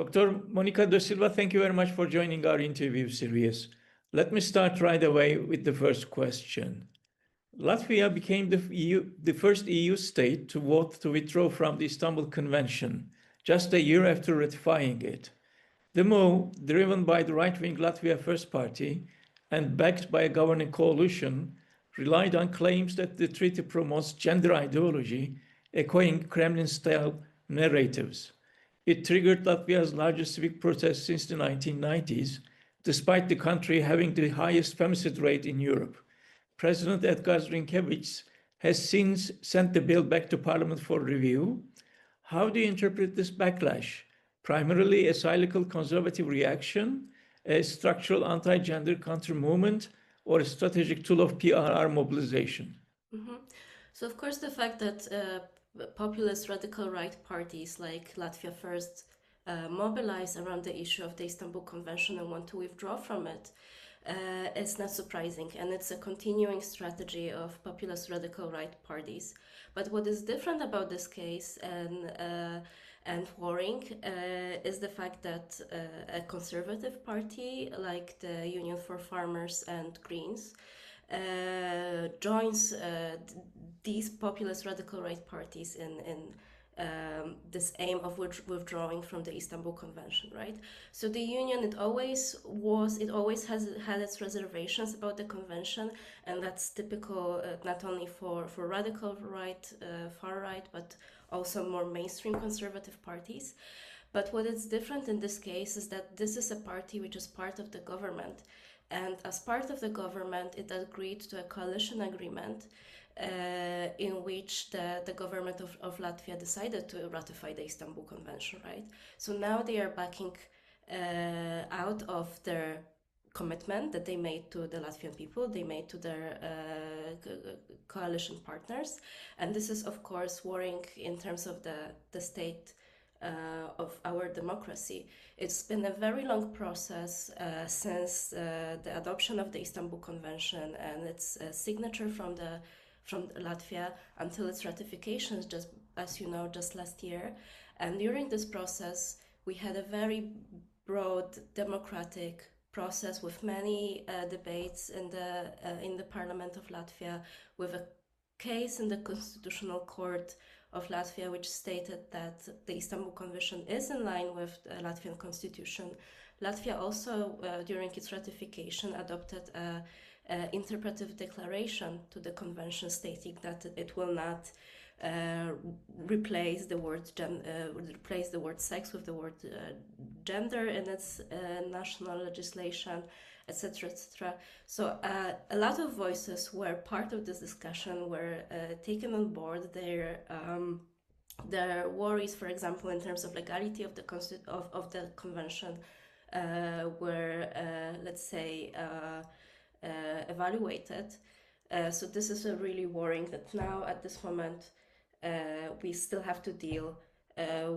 Dr. Monika de Silva, thank you very much for joining our interview series. Let me start right away with the first question. Latvia became the first EU state to vote to withdraw from the Istanbul Convention, just a year after ratifying it. The move, driven by the right-wing Latvia First Party and backed by a governing coalition, relied on claims that the treaty promotes gender ideology, echoing Kremlin-style narratives. It triggered Latvia's largest civic protest since the 1990s, despite the country having the highest femicide rate in Europe. President Edgar Rinkevich has since sent the bill back to Parliament for review. How do you interpret this backlash? Primarily a cyclical conservative reaction, a structural anti-gender counter-movement, or a strategic tool of PRR mobilization? So, of course, the fact that populist radical right parties like Latvia First mobilize around the issue of the Istanbul Convention and want to withdraw from it is not surprising, and it's a continuing strategy of populist radical right parties. But what is different about this case and worrying is the fact that a conservative party like the Union for Farmers and Greens joins these populist radical right parties in this aim of withdrawing from the Istanbul Convention, right? So the Union, it always has had its reservations about the convention, and that's typical not only for radical right, far right, but also more mainstream conservative parties. But what is different in this case is that this is a party which is part of the government. And as part of the government, it agreed to a coalition agreement in which the government of Latvia decided to ratify the Istanbul Convention, right? So now they are backing out of their commitment that they made to the Latvian people, they made to their coalition partners. And this is, of course, worrying in terms of the state of our democracy. It's been a very long process since the adoption of the Istanbul Convention and its signature from Latvia until its ratification, just as you know, just last year. And during this process, we had a very broad democratic process with many debates in the Parliament of Latvia, with a case in the Constitutional Court of Latvia, which stated that the Istanbul Convention is in line with the Latvian constitution. Latvia also, during its ratification, adopted an interpretive declaration to the convention stating that it will not replace the word sex with the word gender in its national legislation, etc., etc. So a lot of voices were part of this discussion, were taken on board. Their worries, for example, in terms of legality of the convention, were let's say evaluated. So this is really worrying that now at this moment we still have to deal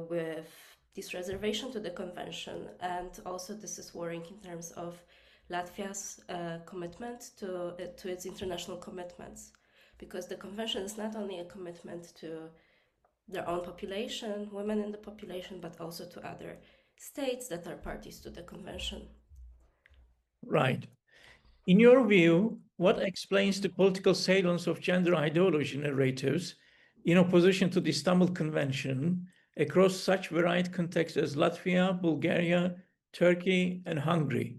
with this reservation to the convention, and also this is worrying in terms of Latvia's commitment to its international commitments, because the convention is not only a commitment to their own population, women in the population, but also to other states that are parties to the convention. Right. In your view, what explains the political salience of gender ideology narratives in opposition to the Istanbul Convention across such varied contexts as Latvia, Bulgaria, Turkey, and Hungary?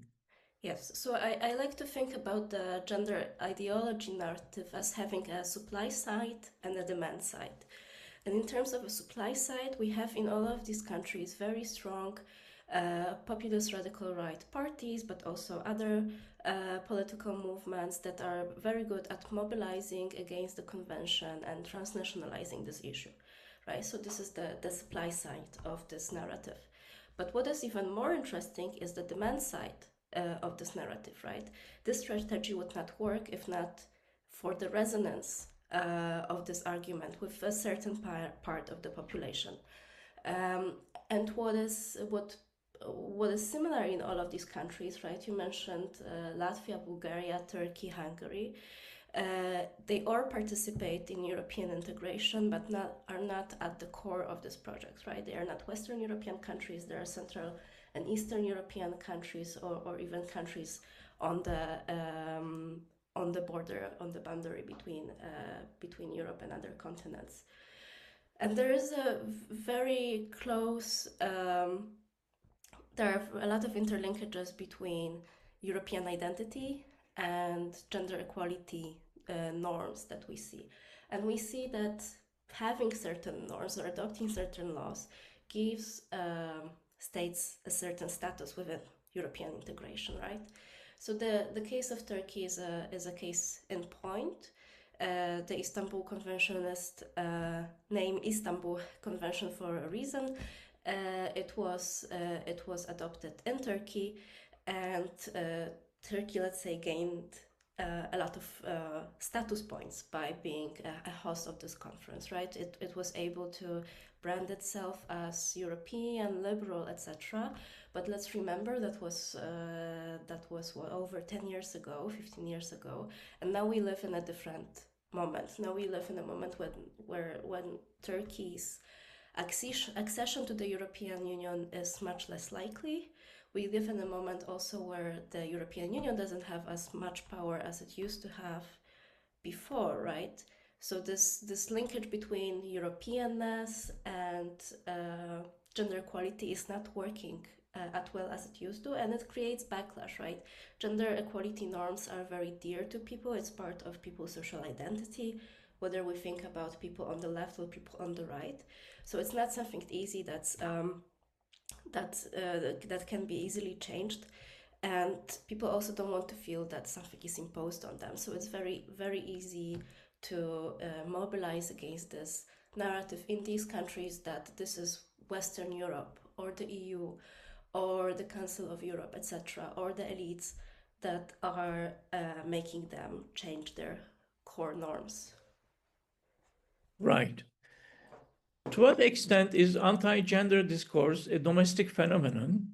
Yes, so I like to think about the gender ideology narrative as having a supply side and a demand side. And in terms of a supply side, we have in all of these countries very strong populist radical right parties, but also other political movements that are very good at mobilizing against the convention and transnationalizing this issue, right? So this is the supply side of this narrative. But what is even more interesting is the demand side of this narrative, right? This strategy would not work if not for the resonance of this argument with a certain part of the population. And what is similar in all of these countries, right? You mentioned Latvia, Bulgaria, Turkey, Hungary. They all participate in European integration, but are not at the core of this project, right? They are not Western European countries. There are Central and Eastern European countries, or even countries on the border, on the boundary between Europe and other continents. And there is a very close. There are a lot of interlinkages between European identity and gender equality norms that we see. And we see that having certain norms or adopting certain laws gives states a certain status within European integration, right? So the case of Turkey is a case in point. The Istanbul Conventionists name Istanbul Convention for a reason. It was adopted in Turkey, and Turkey, let's say, gained a lot of status points by being a host of this conference, right? It was able to brand itself as European, liberal, etc. But let's remember that was what, over 10 years ago, 15 years ago, and now we live in a different moment. Now we live in a moment when Turkey's accession to the European Union is much less likely. We live in a moment also where the European Union doesn't have as much power as it used to have before, right? So this linkage between Europeanness and gender equality is not working as well as it used to, and it creates backlash, right? Gender equality norms are very dear to people. It's part of people's social identity, whether we think about people on the left or people on the right. So it's not something easy that can be easily changed, and people also don't want to feel that something is imposed on them. So it's very, very easy to mobilize against this narrative in these countries that this is Western Europe or the EU or the Council of Europe, etc., or the elites that are making them change their core norms. Right. To what extent is anti-gender discourse a domestic phenomenon?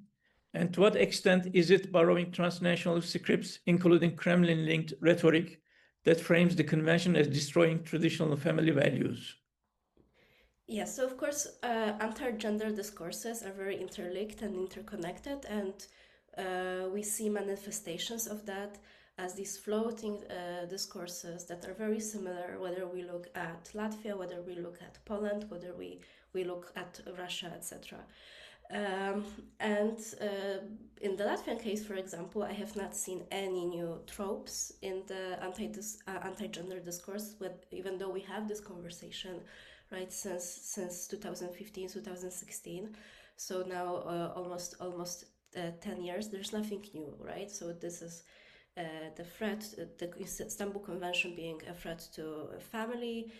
And to what extent is it borrowing transnational scripts, including Kremlin-linked rhetoric, that frames the convention as destroying traditional family values? Yes, so of course, anti-gender discourses are very interlinked and interconnected, and we see manifestations of that as these floating discourses that are very similar, whether we look at Latvia, whether we look at Poland, whether we look at Russia, etc. And in the Latvian case, for example, I have not seen any new tropes in the anti-gender discourse, even though we have this conversation, right, since 2015, 2016. So now almost 10 years, there's nothing new, right? So this is the threat, the Istanbul Convention being a threat to family,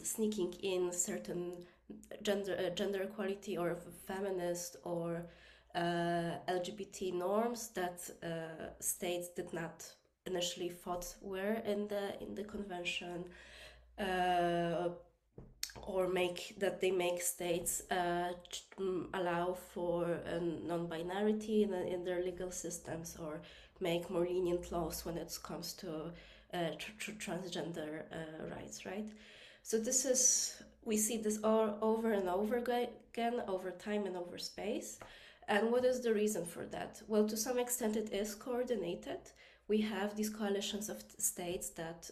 sneaking in certain gender equality or feminist or LGBT norms that states did not initially thought were in the convention, or they make states allow for non-binarity in their legal systems, or make more lenient laws when it comes to transgender rights, right? So we see this all over and over again, over time and over space. And what is the reason for that? Well, to some extent it is coordinated. We have these coalitions of states that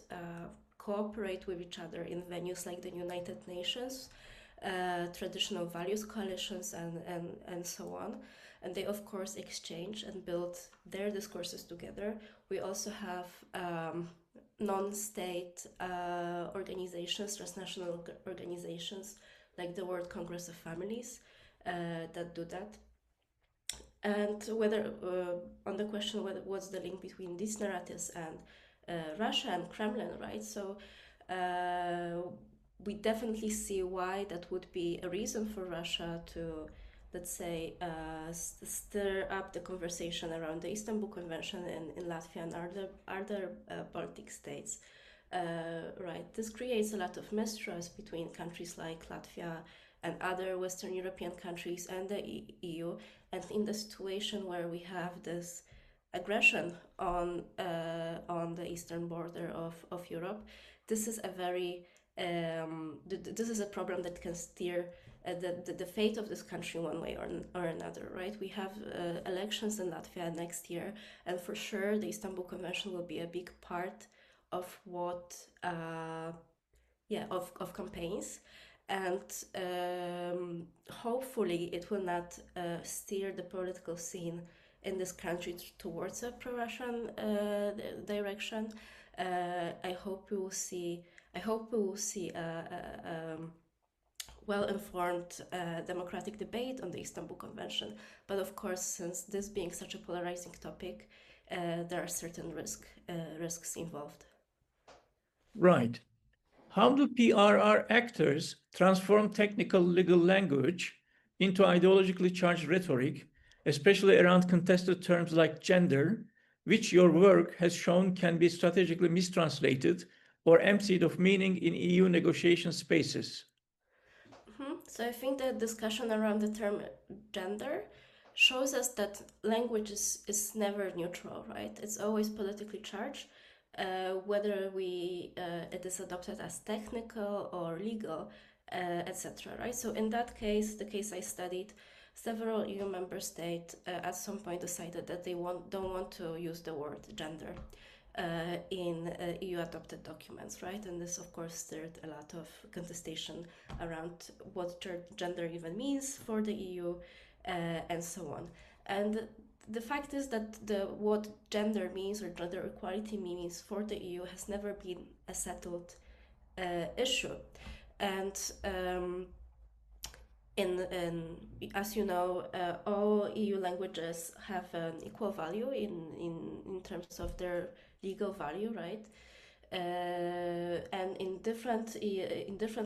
cooperate with each other in venues like the United Nations, traditional values coalitions, and so on. And they, of course, exchange and build their discourses together. We also have non-state organizations, transnational organizations, like the World Congress of Families, that do that. And whether on the question what's the link between these narratives and Russia and Kremlin, right? So we definitely see why that would be a reason for Russia to, let's say, stir up the conversation around the Istanbul Convention in Latvia and other Baltic states. Right, this creates a lot of mistrust between countries like Latvia and other Western European countries and the EU. And in the situation where we have this aggression on the eastern border of Europe, this is a very this is a problem that can steer the fate of this country one way or another, right? We have elections in Latvia next year, and for sure the Istanbul Convention will be a big part of what of campaigns, and hopefully it will not steer the political scene in this country towards a pro-Russian direction. I hope we will see a well-informed democratic debate on the Istanbul Convention. But of course, since this being such a polarizing topic, there are certain risks involved. Right. How do PRR actors transform technical legal language into ideologically charged rhetoric, especially around contested terms like gender, which your work has shown can be strategically mistranslated or emptied of meaning in EU negotiation spaces? So I think the discussion around the term gender shows us that language is never neutral, right? It's always politically charged, whether it is adopted as technical or legal, etc. Right? So in that case, the case I studied, several EU member states at some point decided that they don't want to use the word gender in EU adopted documents, right? And this, of course, stirred a lot of contestation around what gender even means for the EU, and so on. And the fact is that what gender means or gender equality means for the EU has never been a settled issue. And as you know, all EU languages have an equal value in terms of their legal value, right? And in different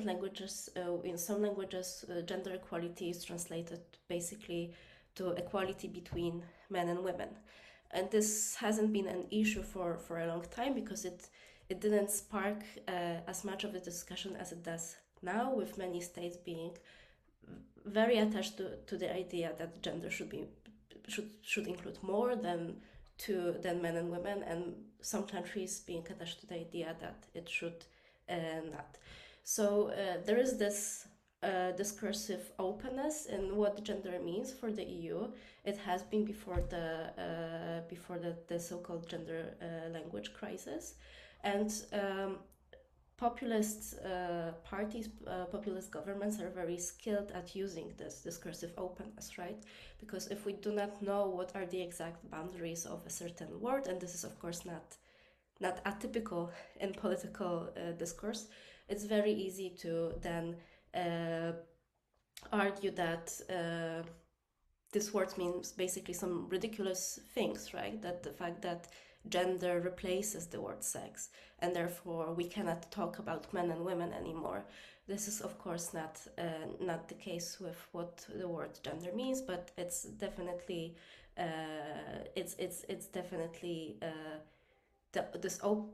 languages, in some languages, gender equality is translated basically to equality between men and women, and this hasn't been an issue for a long time because it didn't spark as much of a discussion as it does now, with many states being very attached to the idea that gender should include more than men and women, and some countries being attached to the idea that it should not. So there is this discursive openness in what gender means for the EU. It has been before the so-called gender language crisis, and populist parties, populist governments are very skilled at using this discursive openness, right? Because if we do not know what are the exact boundaries of a certain word, and this is of course not atypical in political discourse, it's very easy to then argue that this word means basically some ridiculous things, right? That the fact that gender replaces the word sex, and therefore we cannot talk about men and women anymore. This is of course not the case with what the word gender means, but it's definitely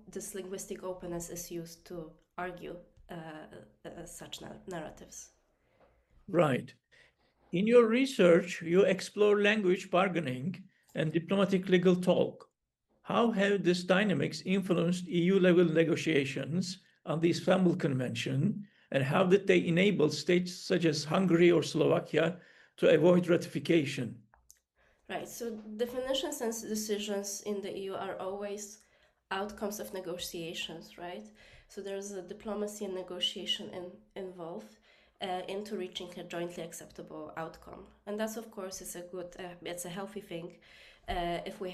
this linguistic openness is used to argue such narratives. Right. In your research, you explore language bargaining and diplomatic legal talk. How have these dynamics influenced EU-level negotiations on the Istanbul Convention, and how did they enable states such as Hungary or Slovakia to avoid ratification? Right, so definitions and decisions in the EU are always outcomes of negotiations, right? So there's a diplomacy and negotiation involved into reaching a jointly acceptable outcome, and that's of course it's a healthy thing if we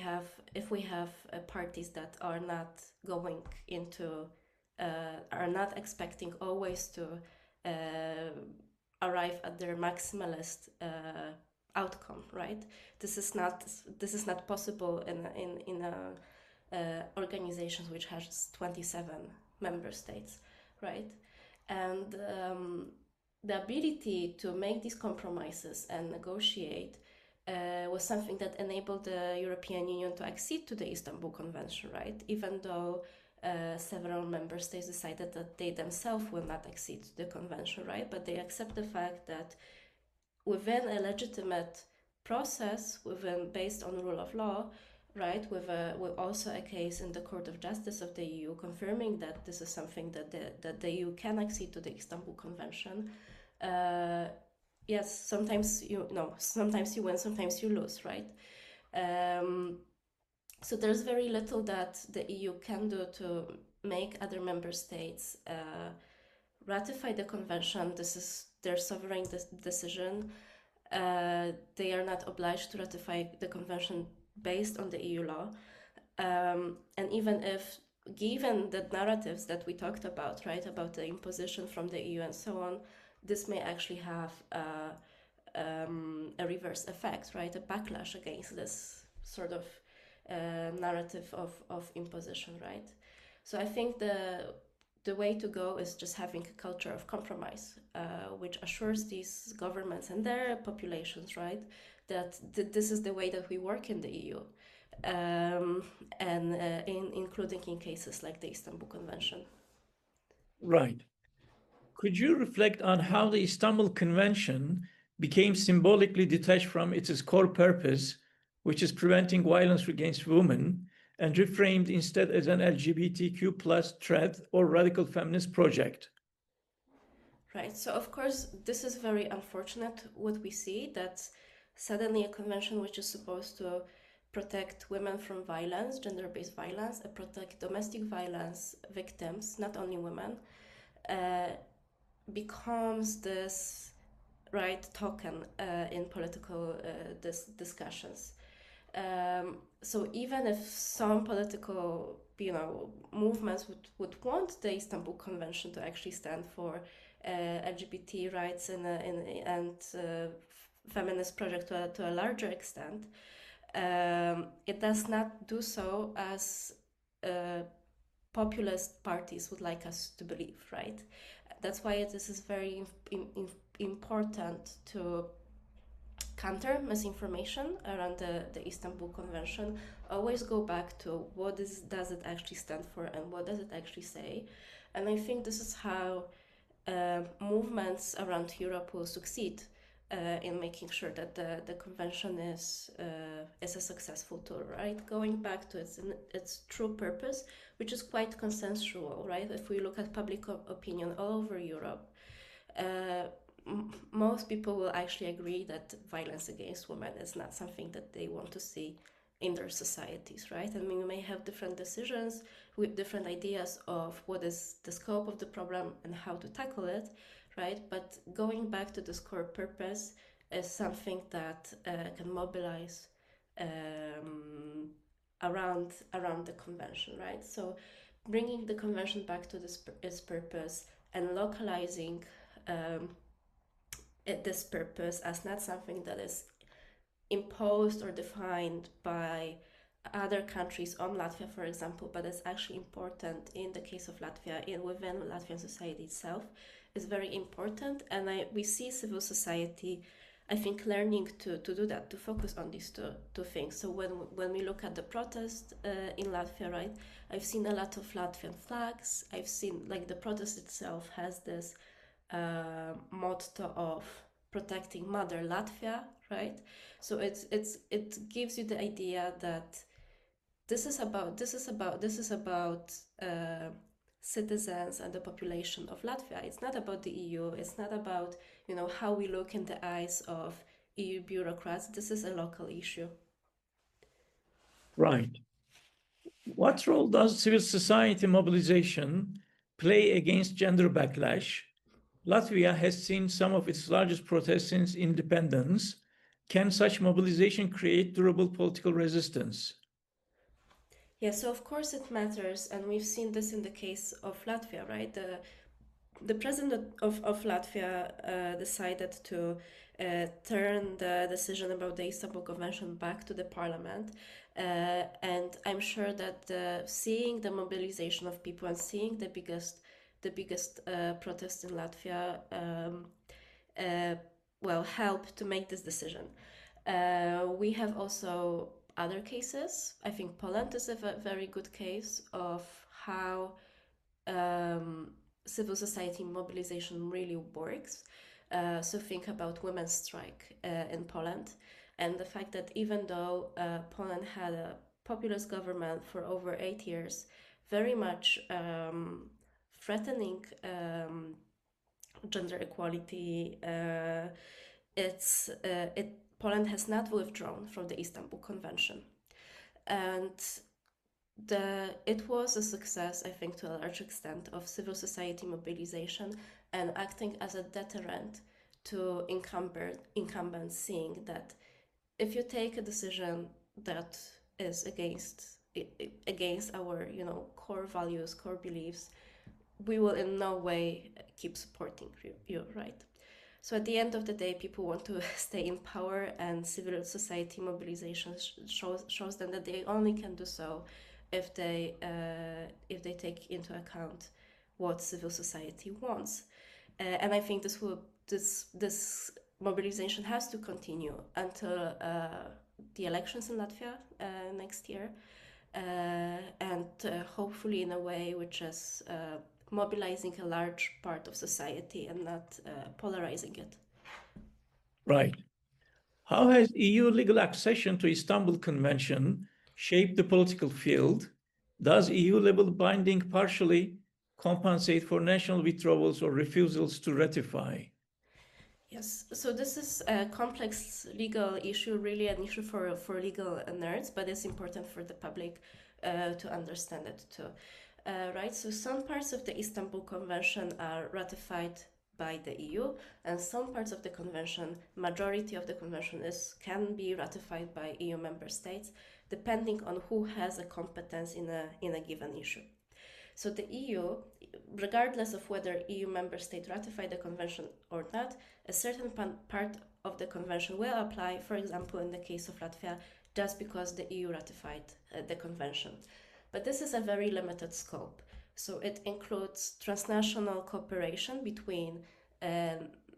have parties that are not going into are not expecting always to arrive at their maximalist outcome, right? This is not possible in organizations which has 27 member states, right? And the ability to make these compromises and negotiate was something that enabled the European Union to accede to the Istanbul Convention, right? Even though several member states decided that they themselves will not accede to the convention, right? But they accept the fact that within a legitimate process, based on rule of law, right? With also a case in the Court of Justice of the EU confirming that this is something that the EU can accede to the Istanbul Convention. Yes, sometimes sometimes you win, sometimes you lose, right? So there's very little that the EU can do to make other member states ratify the convention. This is their sovereign decision. They are not obliged to ratify the convention based on the EU law. And even if, given the narratives that we talked about, right, about the imposition from the EU and so on, this may actually have a reverse effect, right, a backlash against this sort of narrative of imposition, right? So I think the way to go is just having a culture of compromise, which assures these governments and their populations, right, that this is the way that we work in the EU, and including in cases like the Istanbul Convention. Right. Could you reflect on how the Istanbul Convention became symbolically detached from its core purpose, which is preventing violence against women, and reframed instead as an LGBTQ plus threat or radical feminist project? Right. So of course, this is very unfortunate. What we see that suddenly a convention which is supposed to protect women from violence, gender-based violence, and protect domestic violence victims, not only women, becomes this right token in political discussions. So even if some political, movements would want the Istanbul Convention to actually stand for LGBT rights and feminist project to a larger extent, it does not do so as populist parties would like us to believe, right? That's why this is very important to counter misinformation around the Istanbul Convention. Always go back to what does it actually stand for and what does it actually say. And I think this is how movements around Europe will succeed in making sure that the convention is a successful tool, right? Going back to its true purpose, which is quite consensual, right? If we look at public opinion all over Europe, most people will actually agree that violence against women is not something that they want to see in their societies, right? I mean, we may have different decisions with different ideas of what is the scope of the problem and how to tackle it, right? But going back to this core purpose is something that can mobilize around the convention, right? So bringing the convention back to its purpose and localizing this purpose as not something that is imposed or defined by other countries on Latvia, for example, but it's actually important in the case of Latvia, within Latvian society itself, is very important. And we see civil society, I think, learning to do that, to focus on these two things. So when we look at the protest in Latvia, right, I've seen a lot of Latvian flags. I've seen, like, the protest itself has this motto of protecting Mother Latvia, right? So it gives you the idea that this is about citizens and the population of Latvia. It's not about the EU. It's not about how we look in the eyes of EU bureaucrats. This is a local issue. Right. What role does civil society mobilization play against gender backlash? Latvia has seen some of its largest protests since independence. Can such mobilization create durable political resistance? Yeah, so of course it matters, and we've seen this in the case of Latvia, right? The president of Latvia decided to turn the decision about the Istanbul Convention back to the parliament. And I'm sure that seeing the mobilization of people and seeing the biggest protest in Latvia help to make this decision. We have also other cases. I think Poland is a very good case of how civil society mobilization really works. So think about women's strike in Poland, and the fact that even though Poland had a populist government for over 8 years, very much threatening gender equality. Poland has not withdrawn from the Istanbul Convention, and it was a success, I think, to a large extent, of civil society mobilization and acting as a deterrent to incumbents, seeing that if you take a decision that is against our core values, core beliefs, we will in no way keep supporting you, right? So at the end of the day, people want to stay in power, and civil society mobilization shows them that they only can do so if they take into account what civil society wants. And I think this mobilization has to continue until the elections in Latvia next year, and hopefully in a way which is mobilizing a large part of society and not polarizing it. Right. How has EU legal accession to Istanbul Convention shaped the political field? Does EU level binding partially compensate for national withdrawals or refusals to ratify? Yes, so this is a complex legal issue, really an issue for legal nerds, but it's important for the public to understand it too. Right, so some parts of the Istanbul Convention are ratified by the EU, and some parts of the convention, majority of the convention can be ratified by EU member states, depending on who has a competence in a given issue. So the EU, regardless of whether EU member state ratify the convention or not, a certain part of the convention will apply, for example, in the case of Latvia, just because the EU ratified the convention. But this is a very limited scope. So it includes transnational cooperation between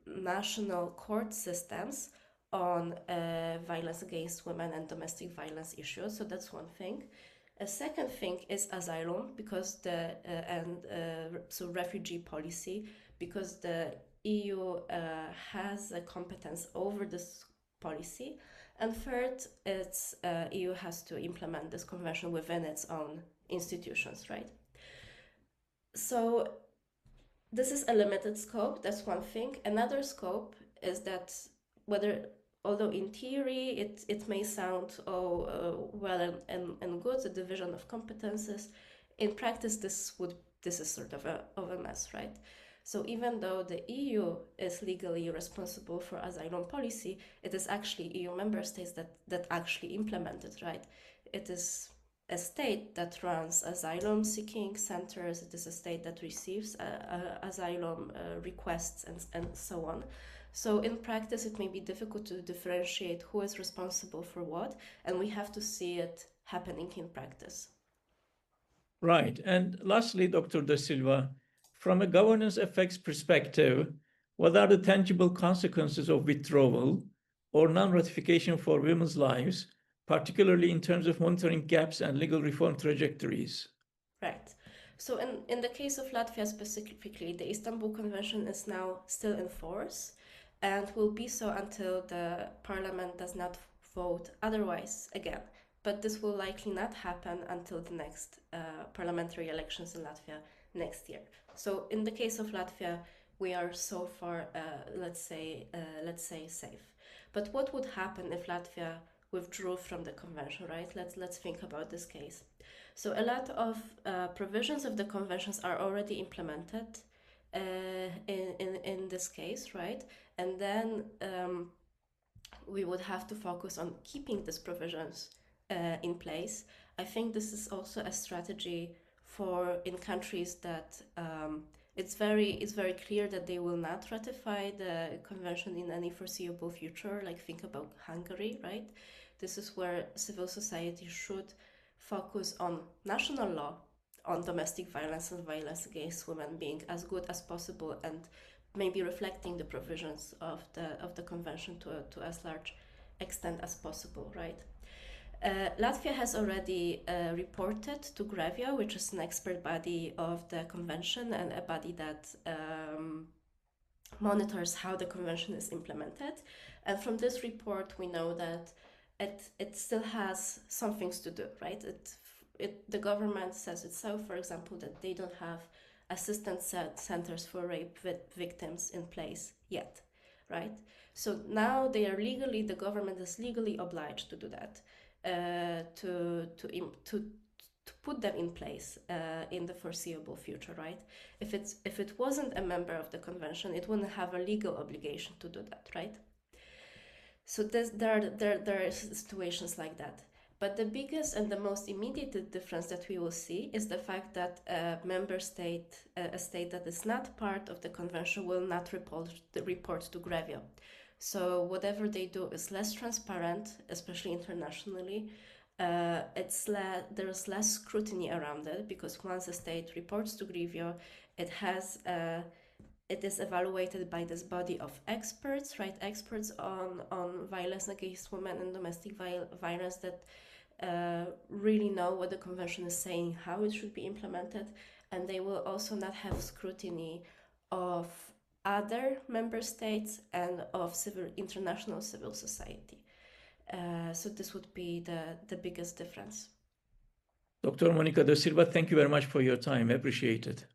national court systems on violence against women and domestic violence issues. So that's one thing. A second thing is asylum, because so refugee policy, because the EU has a competence over this policy. And third, it's EU has to implement this convention within its own institutions, right? So this is a limited scope, that's one thing. Another scope is that although in theory it may sound well and good, the division of competences, in practice this is sort of a mess, right? So even though the EU is legally responsible for asylum policy, it is actually EU member states that actually implement it, right? It is a state that runs asylum seeking centers, it is a state that receives asylum requests and so on. So in practice, it may be difficult to differentiate who is responsible for what, and we have to see it happening in practice. Right. And lastly, Dr. De Silva, from a governance effects perspective, what are the tangible consequences of withdrawal or non-ratification for women's lives, particularly in terms of monitoring gaps and legal reform trajectories? Right. So in the case of Latvia specifically, the Istanbul Convention is now still in force and will be so until the parliament does not vote otherwise again. But this will likely not happen until the next parliamentary elections in Latvia next year. So in the case of Latvia, we are so far, let's say, safe. But what would happen if Latvia withdrew from the convention, right? Let's think about this case. So a lot of provisions of the conventions are already implemented in this case, right? And then we would have to focus on keeping these provisions in place. I think this is also a strategy in countries that it's very clear that they will not ratify the convention in any foreseeable future. Like think about Hungary, right? This is where civil society should focus on national law on domestic violence and violence against women being as good as possible and maybe reflecting the provisions of the convention to as large extent as possible, right? Latvia has already reported to Grevio, which is an expert body of the convention and a body that monitors how the convention is implemented. And from this report, we know that it still has some things to do, right? The government says itself, for example, that they don't have assistance centers for rape victims in place yet, right? So now the government is legally obliged to do that, to put them in place in the foreseeable future, right? If it wasn't a member of the convention, it wouldn't have a legal obligation to do that, right? So there are situations like that. But the biggest and the most immediate difference that we will see is the fact that a member state, a state that is not part of the convention, will not report to Grevio. So whatever they do is less transparent, especially internationally. There's less scrutiny around it, because once a state reports to Grevio, it is evaluated by this body of experts, right? Experts on violence against women and domestic violence that really know what the convention is saying, how it should be implemented, and they will also not have scrutiny of other member states and of international civil society. So this would be the biggest difference. Dr. Monika de Silva, thank you very much for your time. I appreciate it.